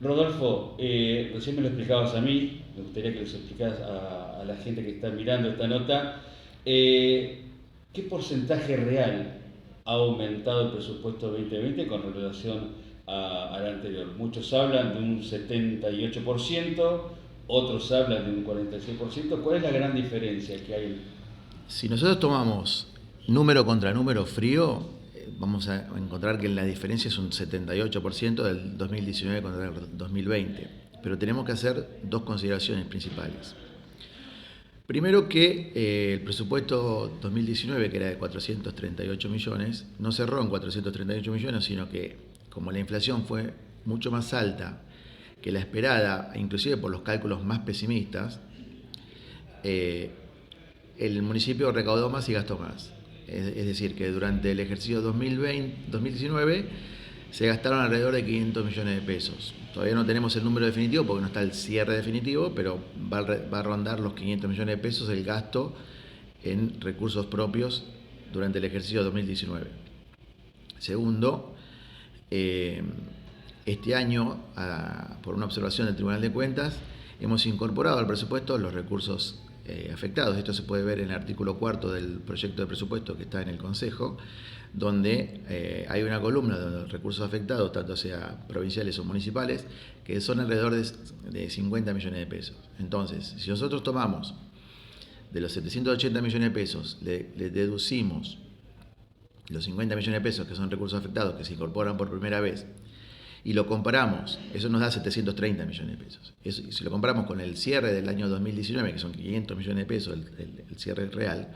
Rodolfo, recién me lo explicabas a mí, me gustaría que lo explicaras a la gente que está mirando esta nota. ¿Qué porcentaje real ha aumentado el presupuesto 2020 con relación al anterior? Muchos hablan de un 78%, otros hablan de un 46%. ¿Cuál es la gran diferencia que hay? Si nosotros tomamos número contra número frío, vamos a encontrar que la diferencia es un 78% del 2019 contra el 2020. Pero tenemos que hacer dos consideraciones principales. Primero que el presupuesto 2019, que era de 438 millones, no cerró en 438 millones, sino que como la inflación fue mucho más alta que la esperada, inclusive por los cálculos más pesimistas, eh, el municipio recaudó más y gastó más. Es decir, que durante el ejercicio 2019 se gastaron alrededor de 500 millones de pesos. Todavía no tenemos el número definitivo porque no está el cierre definitivo, pero va a rondar los 500 millones de pesos el gasto en recursos propios durante el ejercicio 2019. Segundo, este año, por una observación del Tribunal de Cuentas, hemos incorporado al presupuesto los recursos afectados. Esto se puede ver en el artículo 4 del proyecto de presupuesto que está en el Consejo, donde hay una columna de los recursos afectados, tanto sea provinciales o municipales, que son alrededor de 50 millones de pesos. Entonces, si nosotros tomamos de los 780 millones de pesos, le deducimos los 50 millones de pesos que son recursos afectados que se incorporan por primera vez, y lo comparamos, eso nos da 730 millones de pesos. Si lo comparamos con el cierre del año 2019, que son 500 millones de pesos el cierre real,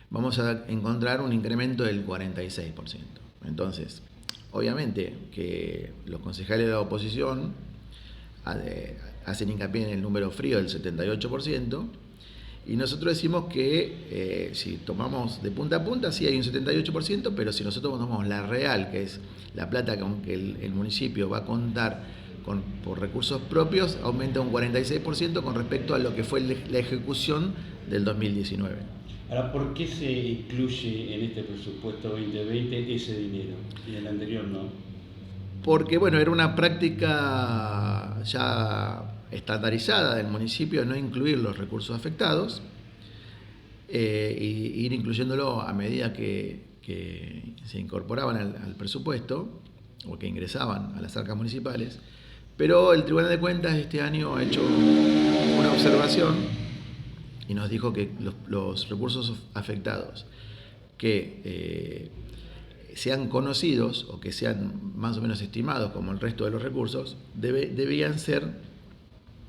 vamos a encontrar un incremento del 46%. Entonces, obviamente que los concejales de la oposición hacen hincapié en el número frío del 78%, y nosotros decimos que si tomamos de punta a punta, sí hay un 78%, pero si nosotros tomamos la real, que es la plata con que el municipio va a contar por recursos propios, aumenta un 46% con respecto a lo que fue la ejecución del 2019. Ahora, ¿por qué se incluye en este presupuesto 2020 ese dinero y en el anterior no? Porque bueno, era una práctica ya estandarizada del municipio no incluir los recursos afectados, y ir incluyéndolo a medida que se incorporaban al presupuesto o que ingresaban a las arcas municipales. Pero el Tribunal de Cuentas este año ha hecho una observación y nos dijo que los recursos afectados que sean conocidos o que sean más o menos estimados como el resto de los recursos, debían ser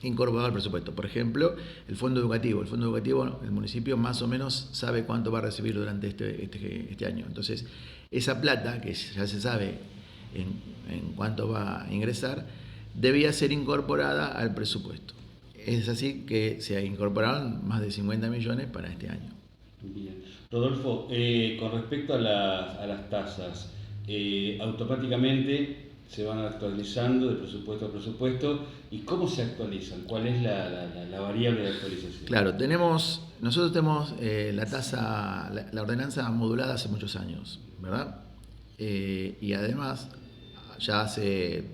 incorporados al presupuesto. Por ejemplo, el fondo educativo. El fondo educativo, el municipio más o menos sabe cuánto va a recibir durante este año. Entonces, esa plata, que ya se sabe en cuánto va a ingresar, debía ser incorporada al presupuesto. Es así que se incorporaron más de 50 millones para este año. Bien. Rodolfo, con respecto a las tasas, automáticamente se van actualizando de presupuesto a presupuesto. ¿Y cómo se actualizan? ¿Cuál es la variable de actualización? Claro, nosotros tenemos la tasa, la ordenanza modulada hace muchos años, ¿verdad? Y además, ya hace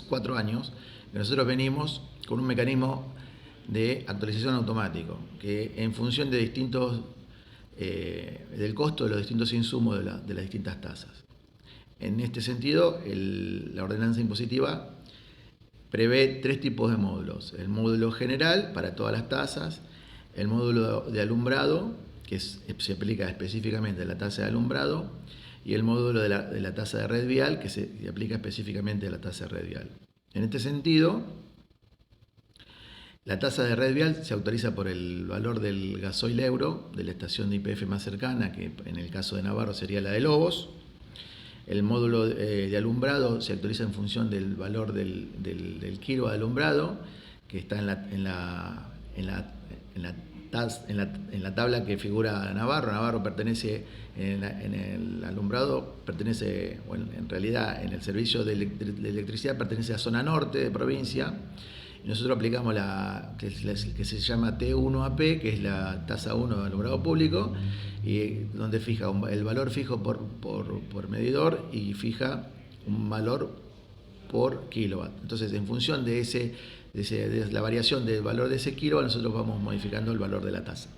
4 años, que nosotros venimos con un mecanismo de actualización automático, que en función de del costo de los distintos insumos de las distintas tasas. En este sentido, la ordenanza impositiva prevé 3 tipos de módulos. El módulo general para todas las tasas, el módulo de alumbrado, que se aplica específicamente a la tasa de alumbrado, y el módulo de la tasa de red vial, que se aplica específicamente a la tasa de red vial. En este sentido, la tasa de red vial se autoriza por el valor del gasoil euro de la estación de YPF más cercana, que en el caso de Navarro sería la de Lobos. El módulo de alumbrado se actualiza en función del valor del kilo de alumbrado, que está en la tabla que figura Navarro. Navarro pertenece, en el alumbrado, pertenece, bueno, en realidad en el servicio de electricidad pertenece a zona norte de provincia. Y nosotros aplicamos que se llama T1AP, que es la tasa 1 de alumbrado público, y donde fija el valor fijo por medidor y fija un valor por kilowatt. Entonces, en función de la variación del valor de ese kilowatt, nosotros vamos modificando el valor de la tasa.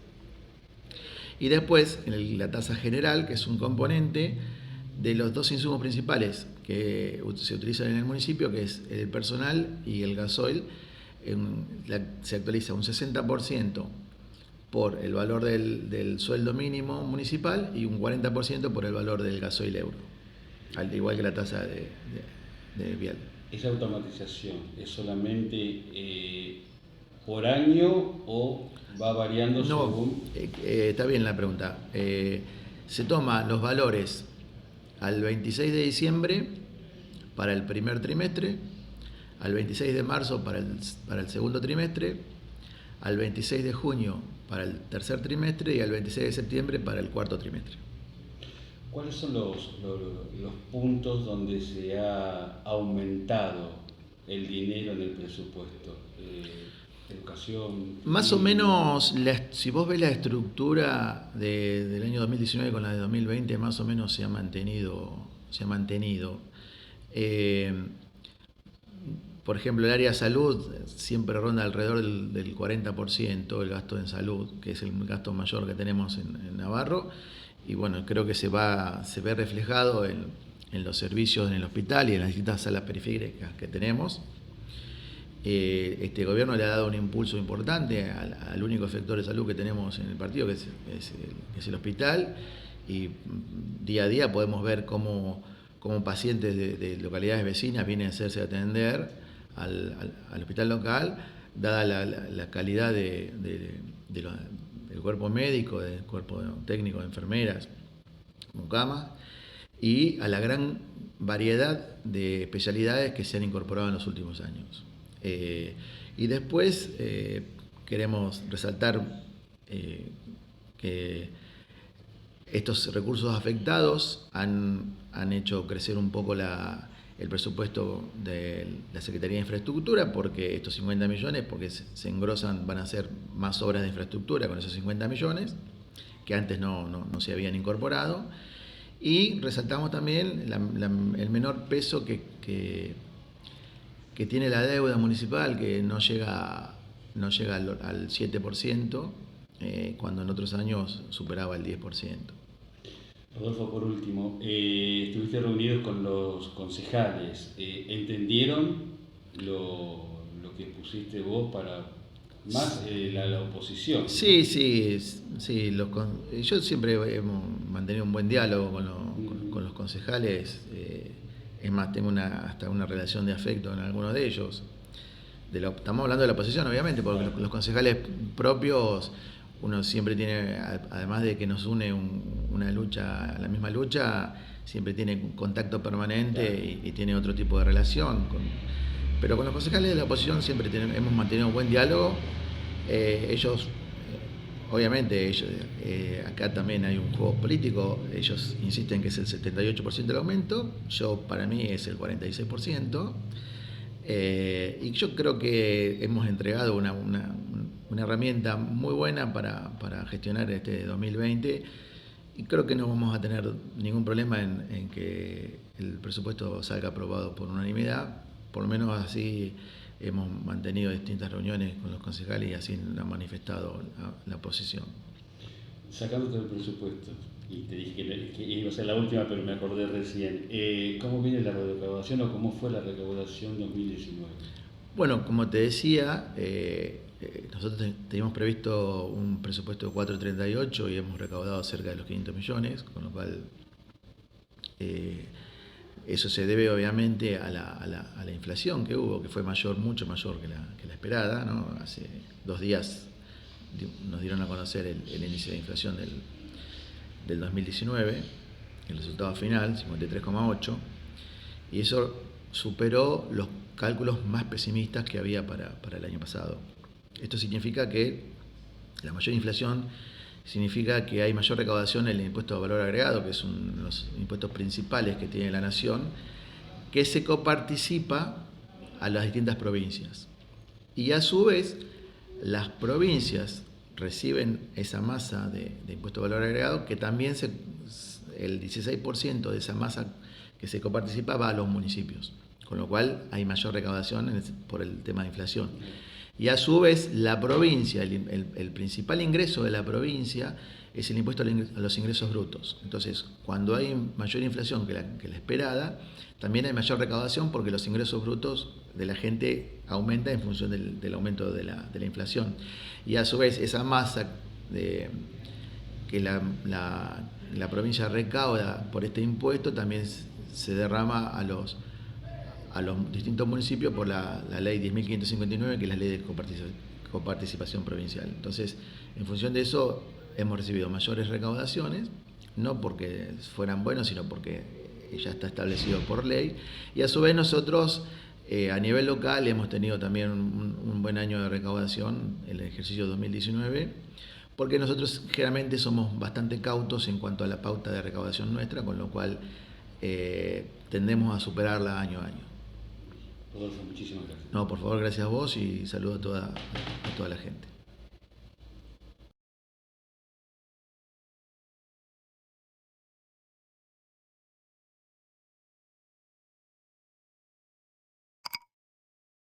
Y después, la tasa general, que es un componente de los dos insumos principales que se utilizan en el municipio, que es el personal y el gasoil, se actualiza un 60% por el valor del sueldo mínimo municipal y un 40% por el valor del gasoil euro, al igual que la tasa de vial. ¿Esa automatización es solamente por año o va variando según? Está bien la pregunta. Se toma los valores al 26 de diciembre para el primer trimestre, al 26 de marzo para el segundo trimestre, al 26 de junio para el tercer trimestre y al 26 de septiembre para el cuarto trimestre. ¿Cuáles son los puntos donde se ha aumentado el dinero en el presupuesto? Educación. Más o menos, si vos ves la estructura del año 2019 con la de 2020, más o menos se ha mantenido. Por ejemplo, el área de salud siempre ronda alrededor del 40% el gasto en salud, que es el gasto mayor que tenemos en Navarro. Y bueno, creo que se ve reflejado en los servicios en el hospital y en las distintas salas periféricas que tenemos. Este gobierno le ha dado un impulso importante al único efector de salud que tenemos en el partido, que es el hospital, y día a día podemos ver cómo pacientes de localidades vecinas vienen a hacerse atender al hospital local, dada la calidad del cuerpo médico, del cuerpo técnico de enfermeras, mucamas, y a la gran variedad de especialidades que se han incorporado en los últimos años. Y después queremos resaltar que estos recursos afectados han hecho crecer un poco el presupuesto de la Secretaría de Infraestructura, porque estos 50 millones, porque se engrosan, van a ser más obras de infraestructura con esos 50 millones, que antes no se habían incorporado. Y resaltamos también el menor peso que tiene la deuda municipal, que no llega al 7%, cuando en otros años superaba el 10%. Rodolfo, por último, estuviste reunidos con los concejales. ¿Entendieron lo que pusiste vos para más la oposición? Sí. Yo siempre hemos mantenido un buen diálogo con los concejales. Es más, tengo hasta una relación de afecto en algunos de ellos. Estamos hablando de la oposición, obviamente, porque los concejales propios, uno siempre tiene, además de que nos une una lucha, la misma lucha, siempre tiene contacto permanente y tiene otro tipo de relación. Pero con los concejales de la oposición siempre hemos mantenido un buen diálogo. Ellos, obviamente, acá también hay un juego político. Ellos insisten que es el 78% del aumento. Para mí es el 46%. Y yo creo que hemos entregado una herramienta muy buena para gestionar este 2020, y creo que no vamos a tener ningún problema en que el presupuesto salga aprobado por unanimidad. Por lo menos así hemos mantenido distintas reuniones con los concejales y así lo ha manifestado la oposición. Sacándote el presupuesto, y te dije que iba a ser la última, pero me acordé recién, ¿cómo viene la recaudación o cómo fue la recaudación 2019? Bueno, como te decía, nosotros teníamos previsto un presupuesto de 438 y hemos recaudado cerca de los 500 millones, con lo cual eso se debe obviamente a la inflación que hubo, que fue mucho mayor que la esperada, ¿no? Hace 2 días nos dieron a conocer el índice de inflación del 2019, el resultado final, 53,8, y eso superó los cálculos más pesimistas que había para el año pasado. Esto significa que la mayor inflación significa que hay mayor recaudación en el impuesto de valor agregado, que es uno de los impuestos principales que tiene la nación, que se coparticipa a las distintas provincias. Y a su vez, las provincias reciben esa masa de impuesto de valor agregado, que también el 16% de esa masa que se coparticipa va a los municipios. con lo cual hay mayor recaudación por el tema de inflación. Y a su vez, la provincia, el principal ingreso de la provincia es el impuesto a los ingresos brutos. Entonces, cuando hay mayor inflación que la esperada, también hay mayor recaudación porque los ingresos brutos de la gente aumentan en función del aumento de la inflación. Y a su vez, esa masa que la provincia recauda por este impuesto también se derrama a los distintos municipios por la ley 10.559, que es la ley de coparticipación provincial. Entonces, en función de eso, hemos recibido mayores recaudaciones, no porque fueran buenos, sino porque ya está establecido por ley. Y a su vez nosotros, a nivel local, hemos tenido también un buen año de recaudación, el ejercicio 2019, porque nosotros generalmente somos bastante cautos en cuanto a la pauta de recaudación nuestra, con lo cual tendemos a superarla año a año. Rodolfo, muchísimas gracias. No, por favor, gracias a vos y saludo a toda la gente.